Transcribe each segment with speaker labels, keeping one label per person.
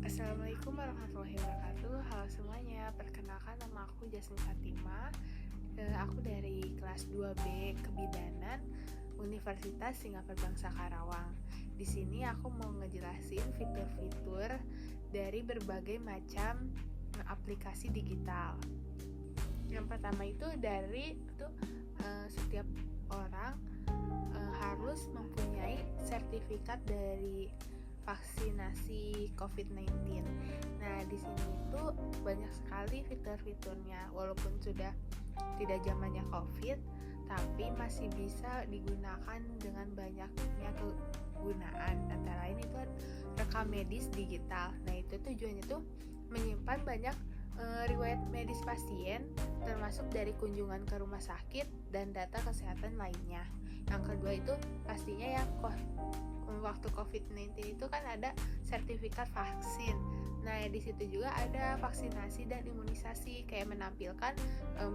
Speaker 1: Assalamualaikum warahmatullahi wabarakatuh. Halo semuanya, perkenalkan nama aku Jasmine Fatima. Aku dari kelas 2B Kebidanan Universitas Singapura Bangsa Karawang. Di sini aku mau ngejelasin fitur-fitur dari berbagai macam aplikasi digital. Yang pertama itu setiap orang harus mempunyai sertifikat dari vaksinasi COVID-19. Nah, di sini itu banyak sekali fitur-fiturnya. Walaupun sudah tidak zamannya COVID, tapi masih bisa digunakan dengan banyaknya kegunaan. Antara lain itu rekam medis digital. Nah, itu tujuannya tuh menyimpan banyak riwayat medis pasien, termasuk dari kunjungan ke rumah sakit dan data kesehatan lainnya. Yang kedua itu pastinya waktu COVID-19 itu kan ada sertifikat vaksin. Nah, di situ juga ada vaksinasi dan imunisasi, kayak menampilkan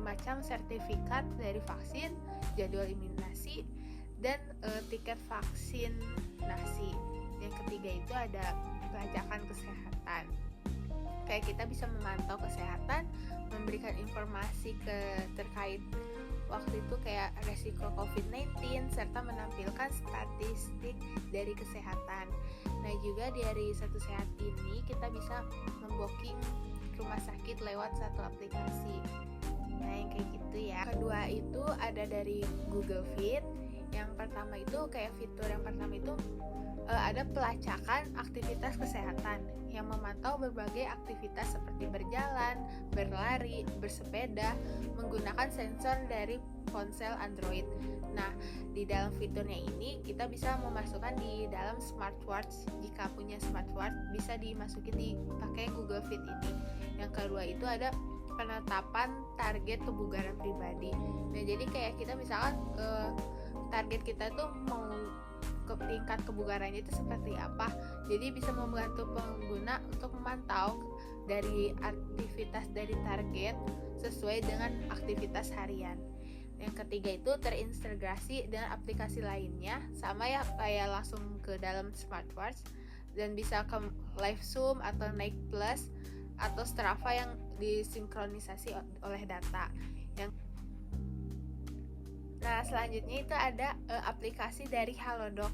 Speaker 1: macam sertifikat dari vaksin, jadwal imunisasi, dan tiket vaksinasi. Yang ketiga itu ada pelacakan kesehatan. Kayak kita bisa memantau kesehatan, memberikan informasi terkait waktu itu kayak resiko COVID-19, serta menampilkan statistik dari kesehatan. Nah, juga dari Satu Sehat ini kita bisa membooking rumah sakit lewat satu aplikasi. Nah, yang kayak gitu ya. Kedua itu ada dari Google Fit. Yang pertama itu fitur yang pertama itu ada pelacakan aktivitas kesehatan yang memantau berbagai aktivitas seperti berjalan, berlari, bersepeda menggunakan sensor dari ponsel Android. Nah, di dalam fiturnya ini kita bisa memasukkan di dalam smartwatch. Jika punya smartwatch bisa dimasukin pakai Google Fit ini. Yang kedua itu ada penetapan target kebugaran pribadi. Nah, jadi kayak kita misalkan target kita tuh mau ke tingkat kebugarannya itu seperti apa. Jadi bisa membantu pengguna untuk memantau dari aktivitas dari target sesuai dengan aktivitas harian. Yang ketiga itu terintegrasi dengan aplikasi lainnya, sama ya kayak langsung ke dalam smartwatch, dan bisa ke live zoom atau Nike Plus atau Strava yang disinkronisasi oleh data. Nah, selanjutnya itu ada aplikasi dari Halodoc.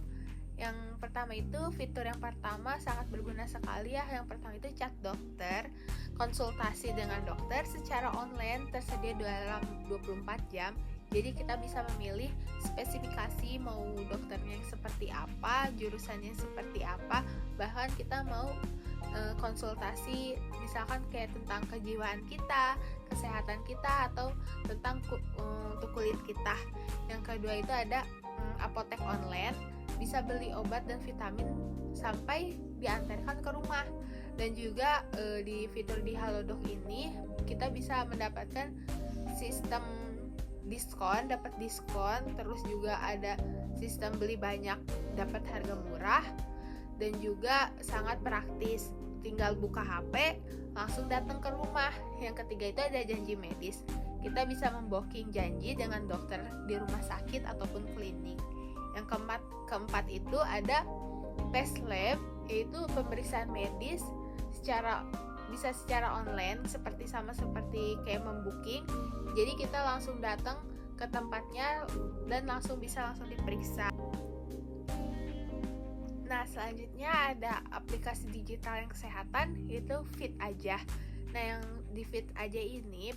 Speaker 1: Yang pertama itu fitur yang pertama sangat berguna sekali ya. Yang pertama itu chat dokter. Konsultasi dengan dokter secara online tersedia dalam 24 jam. Jadi kita bisa memilih spesifikasi mau dokternya yang seperti apa, jurusannya seperti apa, bahkan kita mau konsultasi misalkan kayak tentang kejiwaan kita, kesehatan kita, atau tentang untuk kulit kita. Yang kedua itu ada apotek online, bisa beli obat dan vitamin sampai diantarkan ke rumah. Dan juga di fitur di Halodoc ini kita bisa mendapatkan sistem diskon, dapat diskon, terus juga ada sistem beli banyak dapat harga murah, dan juga sangat praktis. Tinggal buka HP, langsung datang ke rumah. Yang ketiga itu ada janji medis. Kita bisa membooking janji dengan dokter di rumah sakit ataupun klinik. Yang keempat itu ada Pes Lab, yaitu pemeriksaan medis bisa secara online seperti kayak membooking. Jadi kita langsung datang ke tempatnya dan bisa langsung diperiksa. Nah, selanjutnya ada aplikasi digital yang kesehatan, yaitu Fit Aja. Nah, yang di Fit Aja ini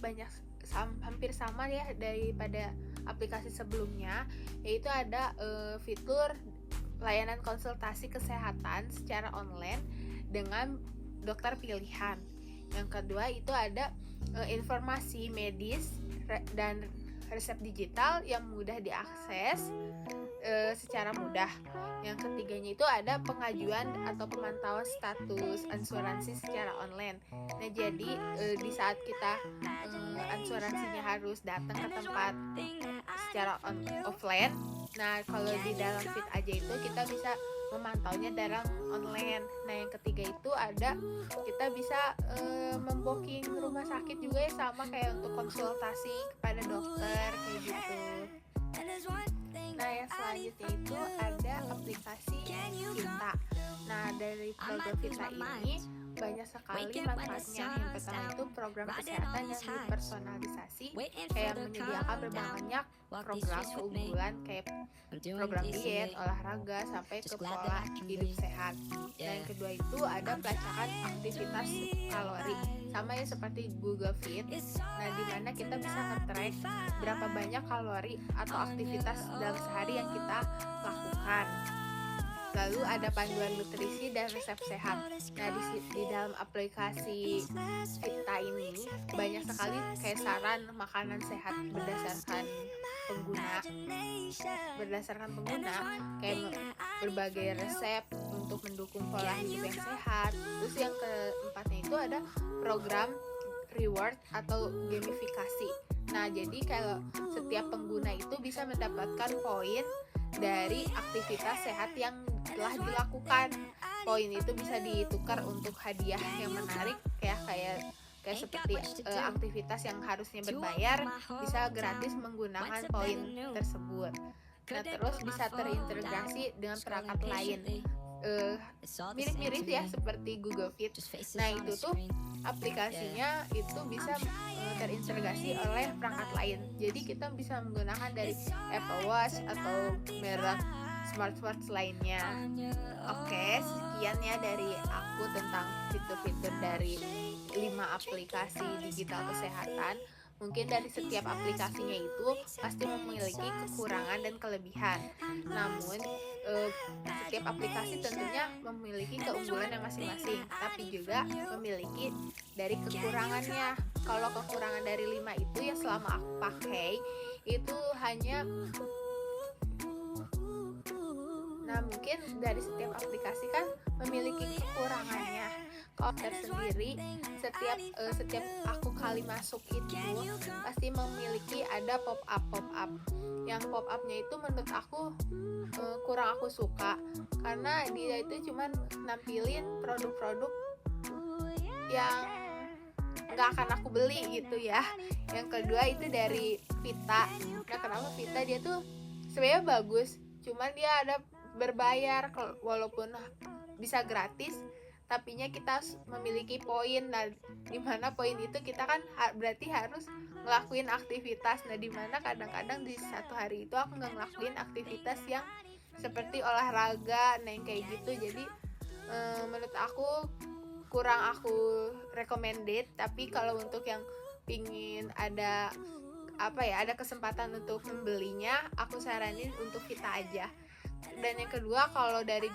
Speaker 1: hampir sama ya daripada aplikasi sebelumnya, yaitu ada fitur layanan konsultasi kesehatan secara online dengan dokter pilihan. Yang kedua itu ada informasi medis dan resep digital yang mudah diakses secara mudah. Yang ketiganya itu ada pengajuan atau pemantauan status asuransi secara online. Nah, jadi di saat kita asuransinya harus datang ke tempat secara offline. Nah, kalau di dalam Fit Aja itu kita bisa memantaunya dalam online. Nah, yang ketiga itu ada kita bisa membooking rumah sakit juga ya, sama kayak untuk konsultasi kepada dokter kayak gitu. Nah, yang selanjutnya itu ada aplikasi Vita. Nah, dari program Vita ini banyak sekali manfaatnya. Yang pertama itu program kesehatan yang dipersonalisasi, kayak menyediakan berbanyak program keunggulan kayak program diet, olahraga, sampai ke pola hidup sehat. Dan yang kedua itu ada pelacakan aktivitas kalori, sama ya seperti Google Fit. Nah, dimana kita bisa nge-track berapa banyak kalori atau aktivitas dalam sehari yang kita lakukan. Lalu ada panduan nutrisi dan resep sehat. Nah, di dalam aplikasi Vita ini banyak sekali kayak saran makanan sehat berdasarkan pengguna kayak berbagai resep untuk mendukung pola hidup yang sehat. Terus yang keempatnya itu ada program reward atau gamifikasi. Nah, jadi kalau setiap pengguna itu bisa mendapatkan poin dari aktivitas sehat yang telah dilakukan. Poin itu bisa ditukar untuk hadiah yang menarik, kayak seperti aktivitas yang harusnya berbayar bisa gratis menggunakan poin tersebut. Nah, terus bisa terintegrasi dengan perangkat lain, mirip-mirip ya seperti Google Fit. Nah, itu tuh aplikasinya itu bisa terintegrasi oleh perangkat lain. Jadi kita bisa menggunakan dari Apple Watch atau merek smartwatch lainnya. Oke, sekian ya dari aku tentang fitur-fitur dari 5 aplikasi digital kesehatan. Mungkin dari setiap aplikasinya itu pasti memiliki kekurangan dan kelebihan. Namun setiap aplikasi tentunya memiliki keunggulan yang masing-masing, tapi juga memiliki dari kekurangannya. Kalau kekurangan dari 5 itu ya selama aku pakai itu hanya mungkin dari setiap aplikasi kan memiliki kekurangannya. Kalau tersendiri setiap aku kali masuk itu pasti memiliki ada pop up. Yang pop upnya itu menurut aku kurang aku suka, karena dia itu cuman nampilin produk-produk yang nggak akan aku beli gitu ya. Yang kedua itu dari Vita. Nah, kenapa Vita dia tuh sebenarnya bagus, cuman dia ada berbayar, walaupun bisa gratis tapinya kita memiliki poin. Nah, dimana poin itu kita kan berarti harus ngelakuin aktivitas. Nah, dimana kadang-kadang di satu hari itu aku nggak ngelakuin aktivitas yang seperti olahraga, yang kayak gitu. Jadi menurut aku kurang aku recommended. Tapi kalau untuk yang pingin ada kesempatan untuk membelinya, aku saranin untuk Vita aja. Dan yang kedua, kalau dari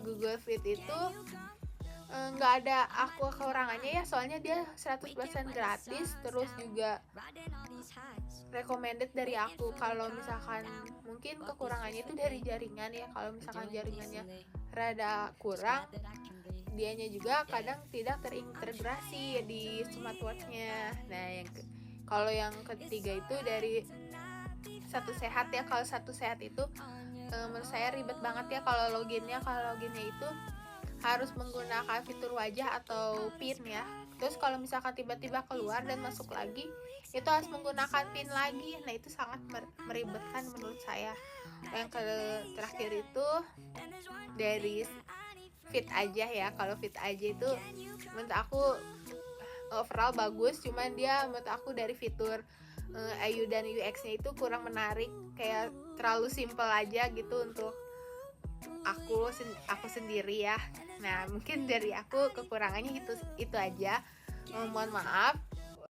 Speaker 1: Google Fit itu nggak ada aku kekurangannya ya, soalnya dia 100% gratis. Terus juga recommended dari aku. Kalau misalkan mungkin kekurangannya itu dari jaringan ya, kalau misalkan jaringannya rada kurang, dianya juga kadang tidak terintegrasi di smartwatchnya. Nah, kalau yang ketiga itu dari Satu Sehat ya. Kalau Satu Sehat itu menurut saya ribet banget ya kalau loginnya itu harus menggunakan fitur wajah atau PIN ya. Terus kalau misalkan tiba-tiba keluar dan masuk lagi, itu harus menggunakan PIN lagi. Nah, itu sangat meribetkan menurut saya. Yang terakhir itu dari Fit aja ya. Kalau Fit aja itu menurut aku overall bagus, cuman dia menurut aku dari fitur UI dan UX-nya itu kurang menarik, kayak terlalu simple aja gitu untuk aku sendiri ya. Nah, mungkin dari aku kekurangannya itu aja. Mohon maaf